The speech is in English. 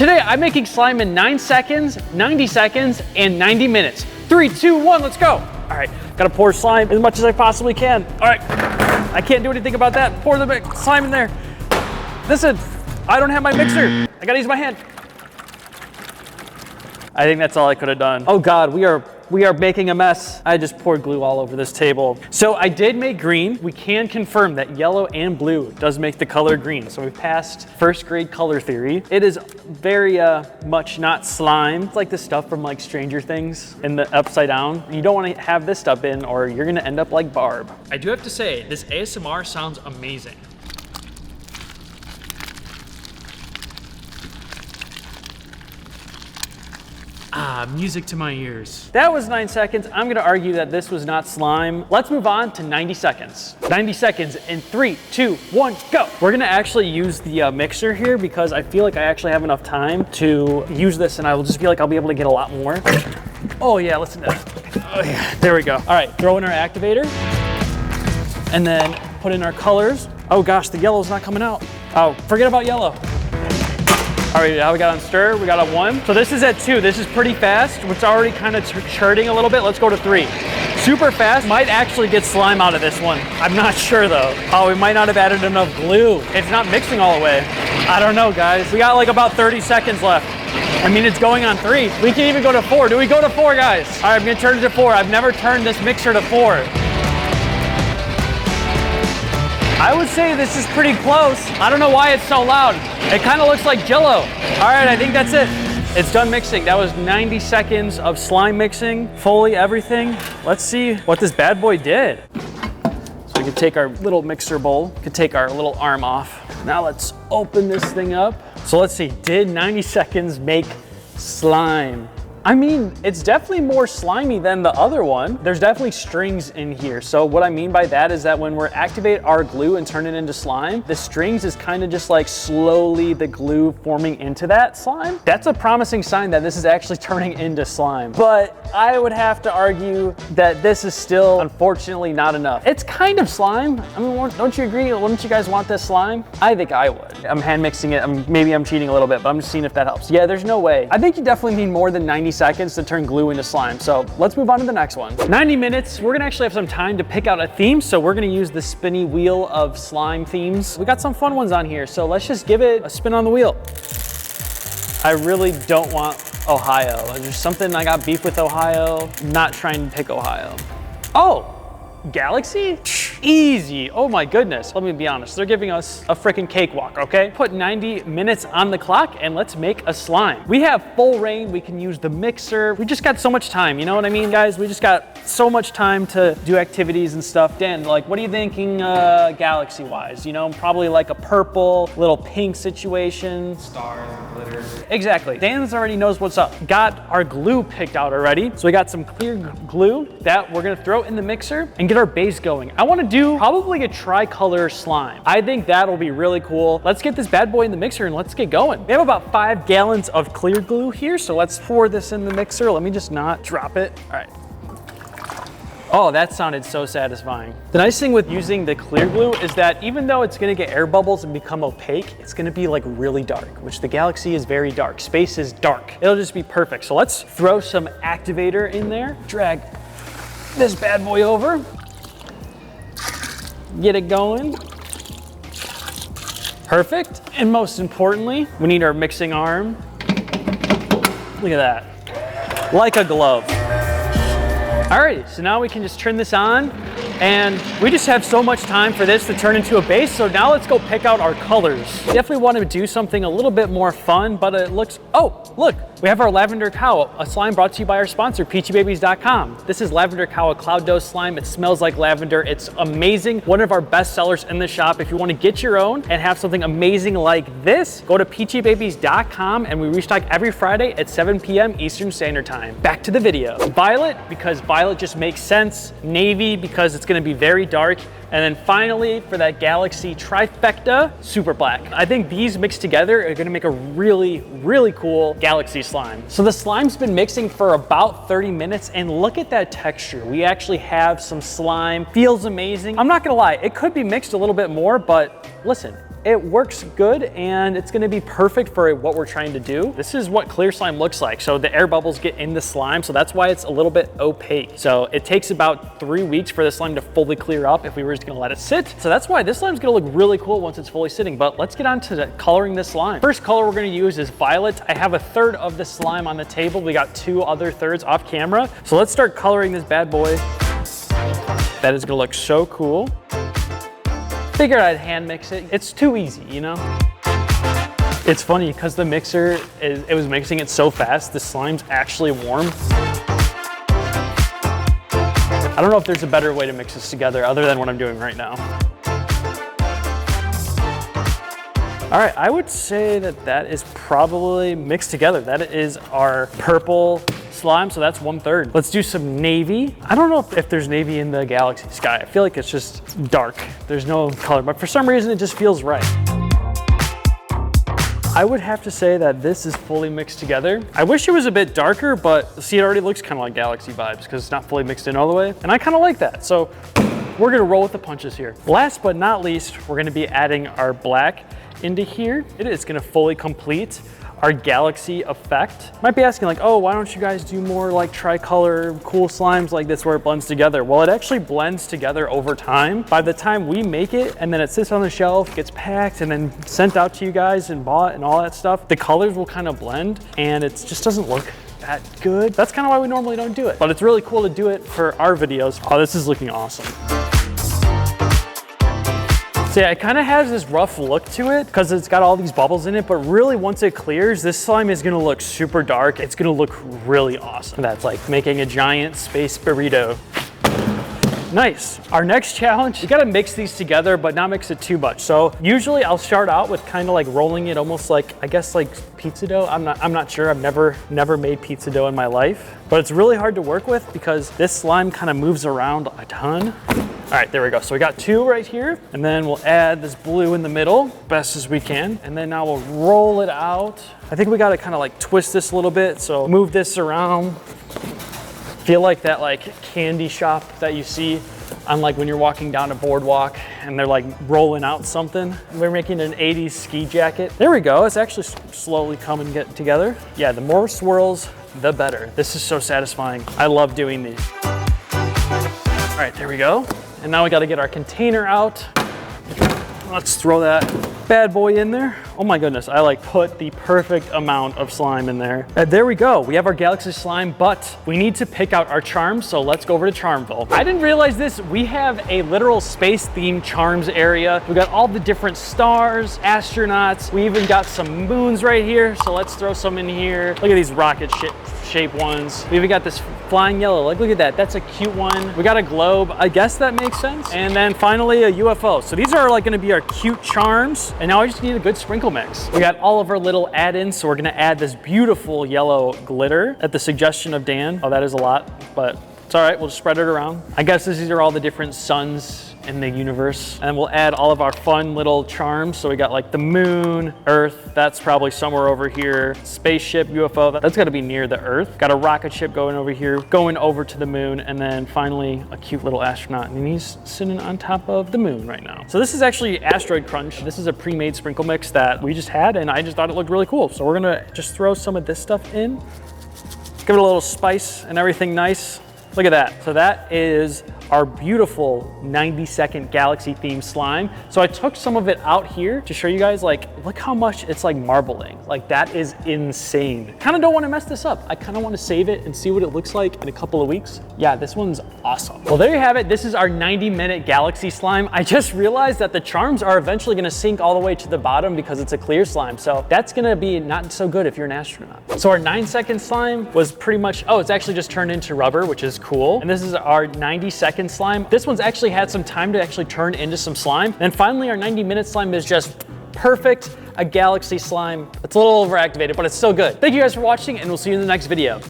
Today, I'm making slime in 9 seconds, 90 seconds, and 90 minutes. 3, 2, 1, let's go. All right, gotta pour slime as much as I possibly can. All right, I can't do anything about that. Pour the slime in there. Listen, I don't have my mixer. I gotta use my hand. I think that's all I could have done. Oh God, we are making a mess. I just poured glue all over this table. So I did make green. We can confirm that yellow and blue does make the color green. So we passed first grade color theory. It is very much not slime. It's like the stuff from like Stranger Things in the upside down. You don't want to have this stuff in or you're gonna end up like Barb. I do have to say, this ASMR sounds amazing. Ah, music to my ears. That was 9 seconds. I'm gonna argue that this was not slime. Let's move on to 90 seconds. 90 seconds in 3, 2, 1, go. We're gonna actually use the mixer here because I feel like I actually have enough time to use this and I will just feel like I'll be able to get a lot more. Oh yeah, listen to that. Oh yeah, there we go. All right, throw in our activator and then put in our colors. Oh gosh, the yellow's not coming out. Oh, forget about yellow. All right, now we got on stir, we got on 1. So this is at 2, this is pretty fast. It's already kind of churning a little bit. Let's go to 3. Super fast, might actually get slime out of this one. I'm not sure though. Oh, we might not have added enough glue. It's not mixing all the way. I don't know, guys. We got like about 30 seconds left. I mean, it's going on 3. We can even go to 4. Do we go to 4, guys? All right, I'm gonna turn it to 4. I've never turned this mixer to 4. I would say this is pretty close. I don't know why it's so loud. It kind of looks like Jell-O. All right, I think that's it. It's done mixing. That was 90 seconds of slime mixing, fully everything. Let's see what this bad boy did. So we can take our little mixer bowl, we can take our little arm off. Now let's open this thing up. So let's see, did 90 seconds make slime? I mean, it's definitely more slimy than the other one. There's definitely strings in here. So what I mean by that is that when we activate our glue and turn it into slime, the strings is kind of just like slowly the glue forming into that slime. That's a promising sign that this is actually turning into slime. But I would have to argue that this is still, unfortunately, not enough. It's kind of slime. I mean, don't you agree? Wouldn't you guys want this slime? I think I would. I'm hand mixing it. Maybe I'm cheating a little bit, but I'm just seeing if that helps. Yeah, there's no way. I think you definitely need more than 90 seconds to turn glue into slime. So let's move on to the next one. 90 minutes, we're gonna actually have some time to pick out a theme. So we're gonna use the spinny wheel of slime themes. We got some fun ones on here. So let's just give it a spin on the wheel. I really don't want Ohio. There's something, I got beef with Ohio. I'm not trying to pick Ohio. Oh, Galaxy? Easy. Oh my goodness. Let me be honest. They're giving us a freaking cakewalk, okay? Put 90 minutes on the clock and let's make a slime. We have full reign. We can use the mixer. We just got so much time. You know what I mean, guys? We just got so much time to do activities and stuff. Dan, like, what are you thinking galaxy-wise? You know, probably like a purple, little pink situation. Stars and glitter. Exactly. Dan already knows what's up. Got our glue picked out already. So we got some clear glue that we're gonna throw in the mixer and get our base going. I wanna do probably a tricolor slime. I think that'll be really cool. Let's get this bad boy in the mixer and let's get going. We have about 5 gallons of clear glue here, so let's pour this in the mixer. Let me just not drop it. All right. Oh, that sounded so satisfying. The nice thing with using the clear glue is that even though it's gonna get air bubbles and become opaque, it's gonna be like really dark, which the Galaxy is very dark. Space is dark. It'll just be perfect. So let's throw some activator in there, drag this bad boy over, get it going. Perfect. And most importantly, we need our mixing arm. Look at that, like a glove. Alrighty, so now we can just turn this on and we just have so much time for this to turn into a base. So now let's go pick out our colors. Definitely want to do something a little bit more fun, but it looks, oh, look, we have our Lavender Cow, a slime brought to you by our sponsor, Peachybbies.com. This is Lavender Cow, a cloud dough slime. It smells like lavender. It's amazing. One of our best sellers in the shop. If you want to get your own and have something amazing like this, go to Peachybbies.com and we restock every Friday at 7 p.m. Eastern Standard Time. Back to the video. Violet, because violet just makes sense. Navy, because it's going to be very dark. And then finally, for that Galaxy trifecta, super black. I think these mixed together are gonna make a really, really cool Galaxy slime. So the slime's been mixing for about 30 minutes and look at that texture. We actually have some slime, feels amazing. I'm not gonna lie, it could be mixed a little bit more, but listen, it works good and it's gonna be perfect for what we're trying to do. This is what clear slime looks like. So the air bubbles get in the slime, so that's why it's a little bit opaque. So it takes about 3 weeks for the slime to fully clear up if we were just gonna let it sit. So that's why this slime's gonna look really cool once it's fully sitting. But let's get on to coloring this slime. First color we're gonna use is violet. I have a third of the slime on the table. We got 2 other thirds off camera. So let's start coloring this bad boy. That is gonna look so cool. Figured I'd hand mix it. It's too easy, you know? It's funny because the mixer, it was mixing it so fast, the slime's actually warm. I don't know if there's a better way to mix this together other than what I'm doing right now. All right, I would say that that is probably mixed together. That is our purple slime, so that's 1/3. Let's do some navy. I don't know if there's navy in the galaxy sky. I feel like it's just dark. There's no color, but for some reason it just feels right. I would have to say that this is fully mixed together. I wish it was a bit darker, but see, it already looks kind of like galaxy vibes because it's not fully mixed in all the way, and I kind of like that. So we're gonna roll with the punches here. Last but not least, we're gonna be adding our black into here. It is gonna fully complete our galaxy effect. Might be asking like, oh, why don't you guys do more like tricolor cool slimes like this where it blends together? Well, it actually blends together over time. By the time we make it and then it sits on the shelf, gets packed and then sent out to you guys and bought and all that stuff, the colors will kind of blend and it just doesn't look that good. That's kind of why we normally don't do it, but it's really cool to do it for our videos. Oh, this is looking awesome. So yeah, it kind of has this rough look to it because it's got all these bubbles in it, but really once it clears, this slime is gonna look super dark. It's gonna look really awesome. That's like making a giant space burrito. Nice. Our next challenge, you gotta mix these together, but not mix it too much. So usually I'll start out with kind of like rolling it almost like, I guess like pizza dough. I'm not sure. I've never made pizza dough in my life, but it's really hard to work with because this slime kind of moves around a ton. All right, there we go. So we got 2 right here, and then we'll add this blue in the middle, best as we can. And then now we'll roll it out. I think we gotta kind of like twist this a little bit. So move this around. Feel like that like candy shop that you see on like when you're walking down a boardwalk and they're like rolling out something. We're making an 80s ski jacket. There we go. It's actually slowly coming get together. Yeah, the more swirls, the better. This is so satisfying. I love doing these. All right, there we go. And now we got to get our container out. Let's throw that bad boy in there. Oh my goodness, I like put the perfect amount of slime in there. And there we go. We have our galaxy slime, but we need to pick out our charms. So let's go over to Charmville. I didn't realize this. We have a literal space themed charms area. We got all the different stars, astronauts. We even got some moons right here. So let's throw some in here. Look at these rocket shaped ones. We even got this flying yellow. Like, look at that. That's a cute one. We got a globe. I guess that makes sense. And then finally a UFO. So these are like gonna be our cute charms. And now I just need a good sprinkle mix. We got all of our little add-ins. So we're gonna add this beautiful yellow glitter at the suggestion of Dan. Oh, that is a lot, but it's all right. We'll just spread it around. I guess these are all the different suns in the universe. And we'll add all of our fun little charms. So we got like the moon, Earth, that's probably somewhere over here. Spaceship, UFO, that's gotta be near the Earth. Got a rocket ship going over here, going over to the moon. And then finally a cute little astronaut. And he's sitting on top of the moon right now. So this is actually Asteroid Crunch. This is a pre-made sprinkle mix that we just had and I just thought it looked really cool. So we're gonna just throw some of this stuff in. Give it a little spice and everything nice. Look at that. So that is our beautiful 90-second galaxy themed slime. So I took some of it out here to show you guys, like, look how much it's like marbling. Like, that is insane. Kind of don't want to mess this up. I kind of want to save it and see what it looks like in a couple of weeks. Yeah, this one's awesome. Well, there you have it. This is our 90-minute galaxy slime. I just realized that the charms are eventually going to sink all the way to the bottom because it's a clear slime. So that's going to be not so good if you're an astronaut. So our 9-second slime was pretty much, oh, it's actually just turned into rubber, which is cool. And this is our 90-second slime. This one's actually had some time to actually turn into some slime. And finally, our 90-minute slime is just perfect, a galaxy slime. It's a little overactivated, but it's still good. Thank you guys for watching, and we'll see you in the next video.